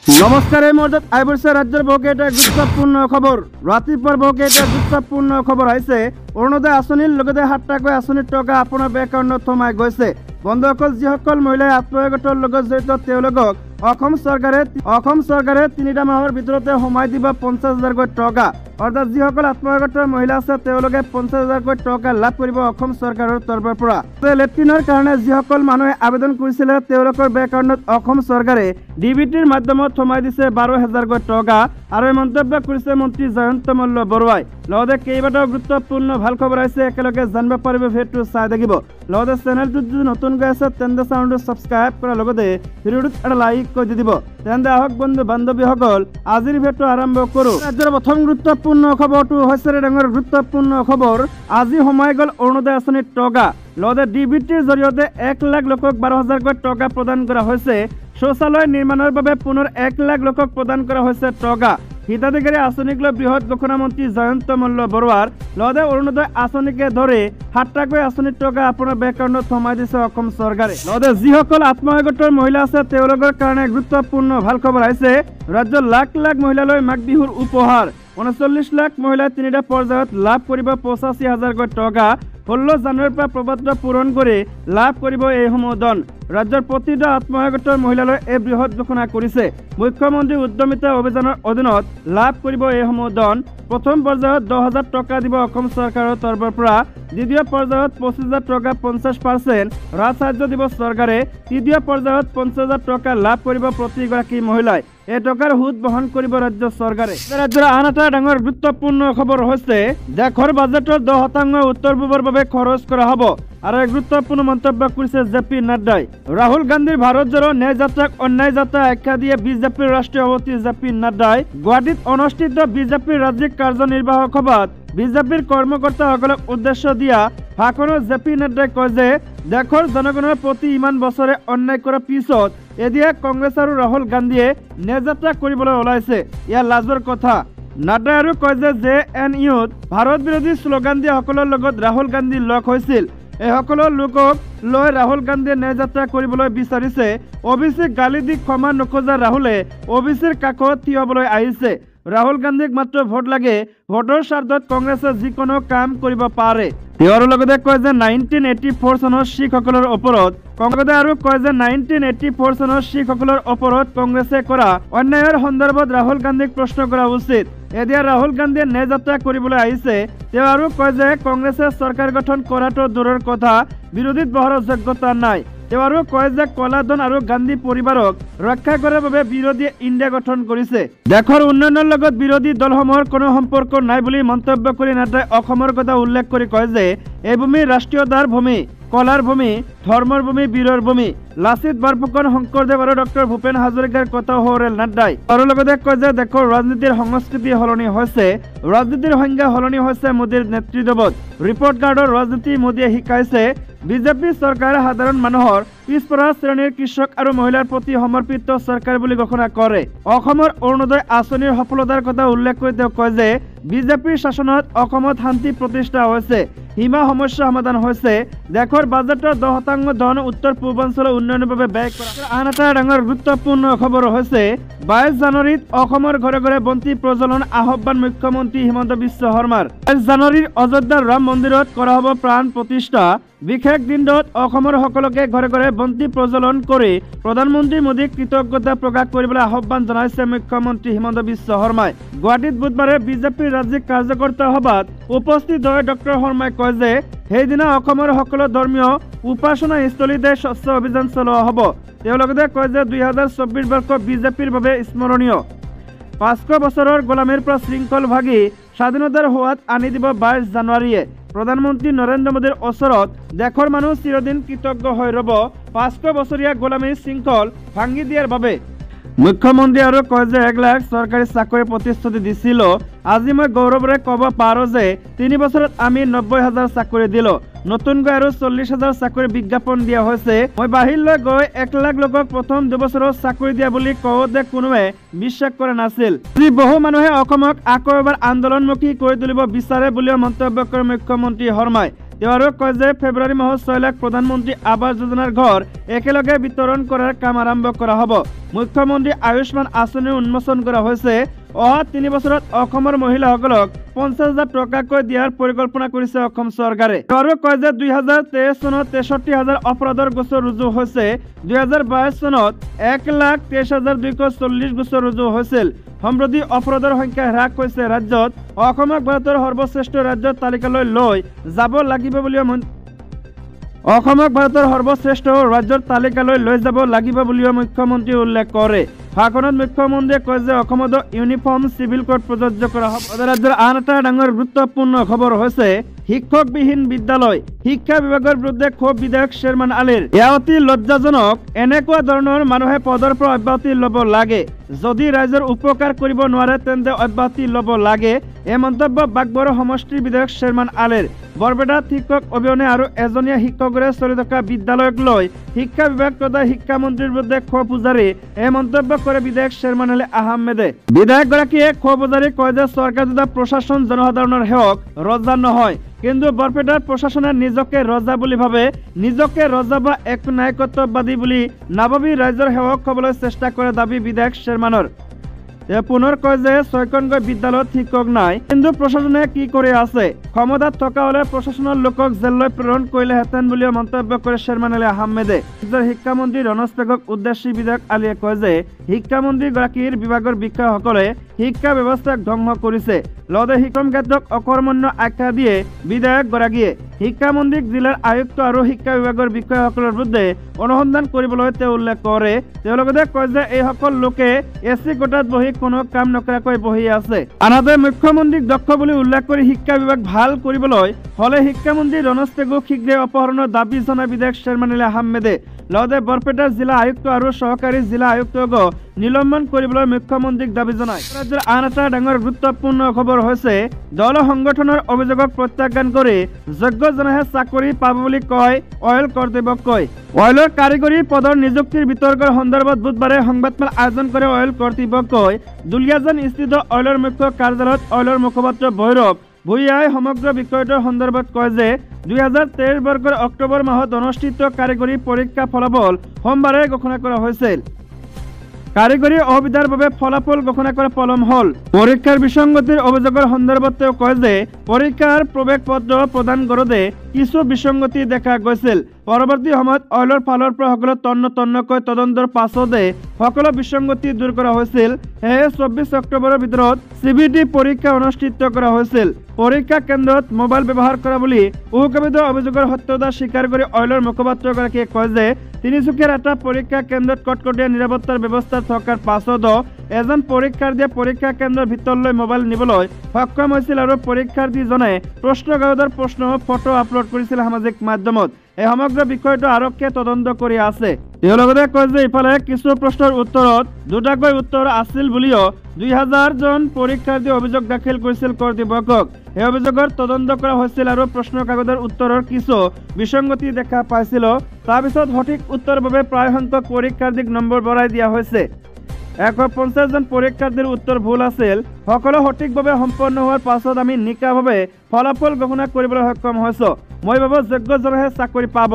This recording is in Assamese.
নমস্কাৰ এই মুহূৰ্তত আইবৰ্ষা ৰাজ্যৰ বহুকে এটা গুৰুত্বপূৰ্ণ খবৰ ৰাতিপুৱাৰ বহুকে এটা গুৰুত্বপূৰ্ণ খবৰ আহিছে অৰুণোদয় আঁচনিৰ লগতে 7টাকৈ আঁচনিৰ টকা আপোনাৰ বেংক একাউণ্টত সোমাই গৈছে বন্ধুসকল যিসকল মহিলাই আত্মসহায়ক লগত জড়িত তেওঁলোকক অসম চৰকাৰে 3টা মাহৰ ভিতৰতে সোমাই দিব 50,000কৈ টকা অৰ্থাৎ যিসকল আত্মসহায়ক মহিলা আছে তেওঁলোকে 50,000কৈ টকা লাভ কৰিব অসম চৰকাৰৰ তৰফৰ পৰা লেট্ৰিনৰ কাৰণে যিসকল মানুহে আবেদন কৰিছিল তেওঁলোকৰ বেংক একাউণ্টত অসম চৰকাৰে ডিবিটিৰ মাধ্যমত সোমাই দিছে 12,000কৈ টকা আৰু এই মন্তব্য কৰিছে মন্ত্ৰী জয়ন্ত মল্ল বৰুৱাই লগতে কেইবাটাও গুৰুত্বপূৰ্ণ ভাল খবৰ আহিছে একেলগে জানিব পাৰিব ভিডিঅ'টো চাই থাকিব লগতে চেনেলটো যদি নতুনকৈ আছে তেন্তে চেনেলটো ছাবস্ক্ৰাইব কৰাৰ লগতে ভিডিঅ'টোত এটা লাইক কৰি দিব তেন্তে আহক বন্ধু বান্ধৱীসকল আজিৰ ভিডিঅ'টো আৰম্ভ কৰোঁ ৰাজ্যৰ প্ৰথম গুৰুত্বপূৰ্ণ খবৰটো হৈছে ডাঙৰ গুৰুত্বপূৰ্ণ খবৰ আজি সোমাই গ'ল অৰুণোদয় আঁচনিৰ টকা লগতে ডিবিটিৰ জৰিয়তে 1 লাখ লোকক 12,000কৈ টকা প্ৰদান কৰা হৈছে শৌচালয় নিৰ্মাণৰ বাবে পুনৰ 1 লাখ লোকক প্ৰদান কৰা হৈছে টকা হিতাধিকাৰী আঁচনিক লৈ বৃহৎ ঘোষণা মন্ত্ৰী জয়ন্ত মল্ল বৰুৱাৰ লগতে অৰুণোদয় আঁচনিকে ধৰি 7টাকৈ আঁচনিৰ টকা আপোনাৰ বেংক একাউণ্টত সোমাই দিছে অসম চৰকাৰে লগতে যিসকল আত্মসহায়ক মহিলা আছে তেওঁলোকৰ কাৰণে গুৰুত্বপূৰ্ণ ভাল খবৰ আহিছে ৰাজ্যৰ লাখ লাখ মহিলালৈ মাঘ বিহুৰ উপহাৰ 39 লাখ মহিলাই 3টা পৰ্যায়ত লাভ কৰিব 85,000কৈ টকা 16 জানুৱাৰীৰ পৰা প্ৰপত্ৰ পূৰণ কৰি লাভ কৰিব এইসমূহ ধন ৰাজ্যৰ প্ৰতিটা আত্মসহায়ক মহিলালৈ এই বৃহৎ ঘোষণা কৰিছে মুখ্যমন্ত্ৰী উদ্যমিতা অভিযানৰ অধীনত লাভ কৰিব এইসমূহ ধন প্ৰথম পৰ্যায়ত 10,000 টকা দিব অসম চৰকাৰৰ তৰফৰ পৰা দ্বিতীয় পৰ্যায়ত 25,000 টকা 50% ৰাজসাহায্য দিব চৰকাৰে তৃতীয় পৰ্যায়ত 50,000 টকা লাভ কৰিব প্ৰতিগৰাকী মহিলাই এই টকাৰ সুদ বহন কৰিব ৰাজ্য চৰকাৰে ৰাজ্যৰ আন এটা ডাঙৰ গুৰুত্বপূৰ্ণ খবৰ হৈছে দেশৰ বাজেটৰ 10% উত্তৰ পূবৰ বাবে খৰচ কৰা হ'ব আৰু এক গুৰুত্বপূৰ্ণ মন্তব্য কৰিছে জেপি নাড্ডাই ৰাহুল গান্ধীৰ ভাৰত জোড়ো ন্যায় যাত্ৰাক অন্যায় যাত্ৰা আখ্যা দিয়ে বিজেপিৰ ৰাষ্ট্ৰীয় সভাপতি জেপি নাড্ডাই গুৱাহাটীত অনুষ্ঠিত বিজেপিৰ ৰাজ্যিক কাৰ্যনিৰ্বাহক সভাত বিজেপিৰ কৰ্মকৰ্তাসকলক উদ্দেশ্য দিয়া ভাষণত জেপি নাড্ডাই কয় যে দেশৰ জনগণৰ প্ৰতি ইমান বছৰে অন্যায় কৰাৰ পিছত এতিয়া কংগ্ৰেছ আৰু ৰাহুল গান্ধীয়ে ন্যায় যাত্ৰা কৰিবলৈ ওলাইছে ইয়াৰ লাজৰ কথা নাড্ডাই আৰু কয় যে JNUত ভাৰত বিৰোধী শ্লোগান দিয়া সকলৰ লগত ৰাহুল গান্ধী লগ হৈছিল এই সকলো লোকক লৈ ৰাহুল গান্ধীয়ে ন্যায় যাত্ৰা কৰিবলৈ বিচাৰিছে OBCক গালি দি ক্ষমা নখোজা ৰাহুলে OBCৰ কাষত থিয় হ'বলৈ আহিছে ৰাহুল গান্ধীক মাত্ৰ ভোট লাগে ভোটৰ স্বাৰ্থত কংগ্ৰেছে যিকোনো কাম কৰিব পাৰে তেওঁৰ লগতে কয় যে 1984 চনৰ শিখসকলৰ ওপৰত কংগ্ৰেছে আৰু কয় যে 1984 চনৰ শিখসকলৰ ওপৰত কংগ্ৰেছে কৰা অন্যায়ৰ সন্দৰ্ভত ৰাহুল গান্ধীক প্ৰশ্ন কৰা উচিত এতিয়া ৰাহুল গান্ধীয়ে ন্যায় যাত্ৰা কৰিবলৈ আহিছে তেওঁ আৰু কয় যে কংগ্ৰেছে চৰকাৰ গঠন কৰাটো দূৰৰ কথা বিৰোধীত বহাৰ যোগ্যতা নাই তেওঁ আৰু কয় যে কলা ধন আৰু গান্ধী পৰিবাৰক ৰক্ষা কৰাৰ বাবে বিৰোধীয়ে ইণ্ডিয়া গঠন কৰিছে দেশৰ উন্নয়নৰ লগত বিৰোধী দলসমূহৰ কোনো সম্পৰ্ক নাই বুলি মন্তব্য কৰি নাড্ডাই অসমৰ কথা উল্লেখ কৰি কয় যে এই ভূমি ৰাষ্ট্ৰীয়তাৰ ভূমি কলাৰ ভূমি ধৰ্মৰ ভূমি বীৰৰ ভূমি লাচিত বৰফুকন শংকৰদেৱ আৰু ডক্টৰ ভূপেন হাজৰিকাৰ কথা সোঁৱৰাল নাড্ডাই আৰু লগতে কয় যে দেশৰ ৰাজনীতিৰ সংস্কৃতি সলনি হৈছে ৰাজনীতিৰ সংজ্ঞা সলনি হৈছে মোদীৰ নেতৃত্বত ৰিপৰ্ট কাৰ্ডৰ ৰাজনীতি মোদীয়ে শিকাইছে বিজেপি চৰকাৰে সাধাৰণ মানুহৰ পিছপৰা শ্ৰেণীৰ কৃষক আৰু মহিলাৰ প্ৰতি সমৰ্পিত চৰকাৰ বুলি ঘোষণা কৰে অসমৰ অৰুণোদয় আঁচনিৰ সফলতাৰ কথা উল্লেখ কৰি তেওঁ কয় যে বিজেপিৰ শাসনত অসমত শান্তি প্ৰতিষ্ঠা হৈছে সীমা সমস্যা সমাধান হৈছে দেশৰ বাজেটৰ 10% ধন উত্তৰ পূৰ্বাঞ্চলৰ উন্নয়নৰ বাবে ব্যয় কৰা আন এটা ডাঙৰ গুৰুত্বপূৰ্ণ খবৰ হৈছে 22 জানুৱাৰীত অসমৰ ঘৰে ঘৰে বন্তি প্ৰজ্বলন আহ্বান মুখ্যমন্ত্ৰী হিমন্ত বিশ্ব শৰ্মাৰ 22 জানুৱাৰীৰ অযোধ্যাৰ ৰাম মন্দিৰত কৰা হ'ব প্ৰাণ প্ৰতিষ্ঠা বিশেষ দিনটোত অসমৰ সকলোকে ঘৰে ঘৰে বন্তি প্ৰজ্বলন কৰি প্ৰধানমন্ত্ৰী মোদীক কৃতজ্ঞতা প্ৰকাশ কৰিবলৈ আহ্বান জনাইছে মুখ্যমন্ত্ৰী হিমন্ত বিশ্ব শৰ্মাই গুৱাহাটীত বুধবাৰে বিজেপিৰ ৰাজ্যিক কাৰ্যকৰ্তা সভাত উপস্থিত হৈ ডক্টৰ শৰ্মাই কয় যে সেইদিনা অসমৰ সকলো ধৰ্মীয় উপাসনা স্থলীতে স্বচ্ছ অভিযান চলোৱা হ'ব তেওঁ লগতে কয় যে 2024 বৰ্ষ বিজেপিৰ বাবে স্মৰণীয় 500 বছৰৰ গোলামীৰ পৰা শৃংখল ভাগি স্বাধীনতাৰ সোৱাদ আনি দিব 22 জানুৱাৰীয়ে প্ৰধানমন্ত্ৰী নৰেন্দ্ৰ মোদীৰ ওচৰত দেশৰ মানুহ চিৰদিন কৃতজ্ঞ হৈ ৰ'ব 500 বছৰীয়া গোলামীৰ শৃংখল ভাঙি দিয়াৰ বাবে মুখ্যমন্ত্ৰী আৰু কয় যে 1 লাখ চৰকাৰী চাকৰি প্ৰতিশ্ৰুতি দিছিল আজি মই গৌৰৱেৰে ক'ব পাৰোঁ যে 3 বছৰত আমি 90,000 চাকৰি দিলোঁ নতুনকৈ আৰু 40,000 চাকৰি বিজ্ঞাপন দিয়া হৈছে মই বাহিৰলৈ গৈ 1 লাখ লোকক প্ৰথম 2 বছৰত চাকৰি দিয়া বুলি কওঁতে কোনোৱে বিশ্বাস কৰা নাছিল বহু মানুহে অসমক আকৌ এবাৰ আন্দোলনমুখী কৰি তুলিব বিচাৰে বুলিও মন্তব্য কৰে মুখ্যমন্ত্ৰী শৰ্মাই তেওঁ আৰু কয় যে ফেব্ৰুৱাৰী মাহত 6 লাখ প্ৰধানমন্ত্ৰী আৱাস যোজনাৰ ঘৰ একেলগে বিতৰণ কৰাৰ কাম আৰম্ভ কৰা হ'ব মুখ্যমন্ত্ৰী আয়ুষ্মান আঁচনি উন্মোচন কৰা হৈছে। অহা 3 বছৰত অসমৰ মহিলাসকলক 50,000 টকাকৈ দিয়াৰ পৰিকল্পনা কৰিছে অসম চৰকাৰে। আৰু কয় যে 2023 চনত 63,000 অপৰাধৰ গোচৰ ৰুজু হৈছে। 2022 চনত 1,23,240 গোচৰ ৰুজু হৈছিল। সম্প্ৰতি অপৰাধৰ সংখ্যা হ্ৰাস হৈছে ৰাজ্যত। অসমক ভাৰতৰ সৰ্বশ্ৰেষ্ঠ ৰাজ্যৰ তালিকালৈ লৈ যাব লাগিব বুলিও মুখ্যমন্ত্ৰীয়ে উল্লেখ কৰে। ভাষণত মুখ্যমন্ত্ৰীয়ে কয় যে অসমতো ইউনিফৰ্ম চিভিল কোড প্ৰযোজ্য কৰা হ'ব। ৰাজ্যৰ আন এটা ডাঙৰ গুৰুত্বপূৰ্ণ খবৰ হৈছে শিক্ষকবিহীন বিদ্যালয়। শিক্ষা বিভাগৰ বিৰুদ্ধে ক্ষোভ বিধায়ক শ্বেৰমান আলীৰ। এয়া অতি লজ্জাজনক। এনেকুৱা ধৰণৰ মানুহে পদৰ পৰা অব্যাহতি ল'ব লাগে। যদি ৰাইজৰ উপকাৰ কৰিব নোৱাৰে তেন্তে অব্যাহতি ল'ব লাগে। এই মন্তব্য বাগবড় সমষ্টিৰ বিধায়ক শ্বেৰমান আলীৰ। বৰপেটাত শিক্ষক অবিহনে আৰু এজনীয়া শিক্ষকৰে চলি থকা বিদ্যালয়ক লৈ শিক্ষা বিভাগ তথা শিক্ষামন্ত্ৰীৰ বিৰুদ্ধে ক্ষোভ উজাৰি এই মন্তব্য কৰে বিধায়ক শ্বেৰমান আলী আহমেদে। বিধায়কগৰাকীয়ে ক্ষোভ উজাৰি কয় যে চৰকাৰ তথা প্ৰশাসন জনসাধাৰণৰ সেৱক, ৰজা নহয়। কিন্তু বৰপেটাৰ প্ৰশাসনে নিজকে ৰজা বুলি ভাবে। নিজকে ৰজা বা এক নায়কত্ববাদী বুলি নাভাবি ৰাইজৰ সেৱক হ'বলৈ চেষ্টা কৰে দাবী বিধায়ক শ্বেৰমানৰ। তেওঁ পুনৰ কয় যে 6খনকৈ বিদ্যালয়ত শিক্ষক নাই, কিন্তু প্ৰশাসনে কি কৰি আছে? ক্ষমতাত থকা হলে প্ৰশাসনৰ লোকক জেললৈ প্ৰেৰণ কৰিলেহেঁতেন বুলিও মন্তব্য কৰে শ্বেৰমান আলী আহমেদে। ৰাজ্যৰ শিক্ষামন্ত্ৰী ৰনজ পেগক উদ্দেশ্যি বিধায়ক আলীয়ে কয় যে শিক্ষামন্ত্ৰীগৰাকীৰ বিভাগৰ বিষয়াসকলে শিক্ষা ব্যৱস্থাক ধ্বংস কৰিছে। লগতে শিক্ষণ ক্ষেত্ৰক অকৰ্মণ্য আখ্যা দিয়ে বিধায়কগৰাকীয়ে। শিক্ষামন্ত্ৰীক জিলাৰ আয়ুক্ত আৰু শিক্ষা বিভাগৰ বিষয়াসকলৰ বিৰুদ্ধে অনুসন্ধান কৰিবলৈ তেওঁ উল্লেখ কৰে। তেওঁ লগতে কয় যে এইসকল লোকে এচি কোঠাত বহি কোনো কাম নকৰাকৈ বহি আছে। আনহাতে মুখ্যমন্ত্ৰীক দক্ষ বুলি উল্লেখ কৰি শিক্ষা বিভাগ ভাল কৰিবলৈ হলে শিক্ষামন্ত্ৰী ৰনজ পেগুক শীঘ্ৰে অপহৰণৰ দাবী জনায় বিধায়ক শ্বেৰমান আলী আহমেদে। লগতে বৰপেটাৰ জিলা আয়ুক্ত আৰু সহকাৰী জিলা আয়ুক্তক নিলম্বন কৰিবলৈ মুখ্যমন্ত্ৰীক দাবী জনায়। ৰাজ্যৰ আন এটা ডাঙৰ গুৰুত্বপূৰ্ণ খবৰ হৈছে দল সংগঠনৰ অভিযোগক প্ৰত্যাখ্যান কৰি যোগ্যজনেহে চাকৰি পাব বুলি কয় অইল কৰ্তৃপক্ষই। অইলৰ কাৰিকৰী পদৰ নিযুক্তিৰ বিতৰ্কৰ সন্দৰ্ভত বুধবাৰে সংবাদমেল আয়োজন কৰে অইল কৰ্তৃপক্ষই। দুলিয়াজান স্থিত অইলৰ মুখ্য কাৰ্যালয়ত অইলৰ মুখপাত্ৰ ভৈৰৱ ভূঞাই সমগ্ৰ বিষয়টোৰ সন্দৰ্ভত কয় যে 2023 বৰ্ষৰ অক্টোবৰ মাহত অনুষ্ঠিত কাৰিকৰী পৰীক্ষা ফলাফল সোমবাৰে ঘোষণা কৰা হৈছিল। কাৰিকৰী অসুবিধাৰ বাবে ফলাফল ঘোষণা কৰা পলম হ'ল। পৰীক্ষাৰ বিসংগতিৰ অভিযোগৰ সন্দৰ্ভত তেওঁ কয় যে পৰীক্ষাৰ প্ৰৱেশ পত্ৰ প্ৰদান কৰোঁতে কিছু বিসংগতি দেখা গৈছিল। পৰৱৰ্তী সময়ত অইলৰ ফালৰ পৰা সকলো তন্নকৈ তদন্তৰ পাছতে সকলো বিসংগতি দূৰ কৰা হৈছিল। সেয়ে 24 অক্টোবৰৰ ভিতৰত CBT পৰীক্ষা অনুষ্ঠিত কৰা হৈছিল। পৰীক্ষা কেন্দ্ৰত মোবাইল ব্যৱহাৰ কৰা বুলি উকবিত অভিযোগৰ সত্যতা স্বীকাৰ কৰি অইলৰ মুখপাত্ৰগৰাকীয়ে কয় যে তিনিচুকীয়াৰ এটা পৰীক্ষা কেন্দ্ৰত কটকটীয়া নিৰাপত্তাৰ ব্যৱস্থা থকাৰ পাছতো এজন পৰীক্ষাৰ্থীয়ে পৰীক্ষা কেন্দ্ৰৰ ভিতৰলৈ মোবাইল নিবলৈ সক্ষম হৈছিল আৰু পৰীক্ষাৰ্থীজনে প্ৰশ্নকাকতৰ প্ৰশ্ন ফটো আপলোড কৰিছিল সামাজিক মাধ্যমত। এই সমগ্ৰ বিষয়টো আৰক্ষীয়ে তদন্ত কৰি আছে। তেওঁ লগতে কয় যে ইফালে কিছু প্ৰশ্নৰ উত্তৰত দুটাকৈ উত্তৰ আছিল বুলিও 2000 জন পৰীক্ষাৰ্থীয়ে অভিযোগ দাখিল কৰিছিল কৰ্তৃপক্ষক। এই অভিযোগৰ তদন্ত কৰা হৈছিল আৰু প্ৰশ্ন কাকতৰ উত্তৰৰ কিছু বিসংগতি দেখা পাইছিল। তাৰপিছত সঠিক উত্তৰৰ বাবে প্ৰায় সংখ্যক পৰীক্ষাৰ্থীক নম্বৰ বঢ়াই দিয়া হৈছে। 150 জন পৰীক্ষাৰ্থীৰ উত্তৰ ভুল আছিল। সকলো সঠিকভাৱে সম্পন্ন হোৱাৰ পাছত আমি নিকাভাৱে ফলাফল ঘোষণা কৰিবলৈ সক্ষম হৈছো। মই ভাবো যোগ্যজনেহে চাকৰি পাব।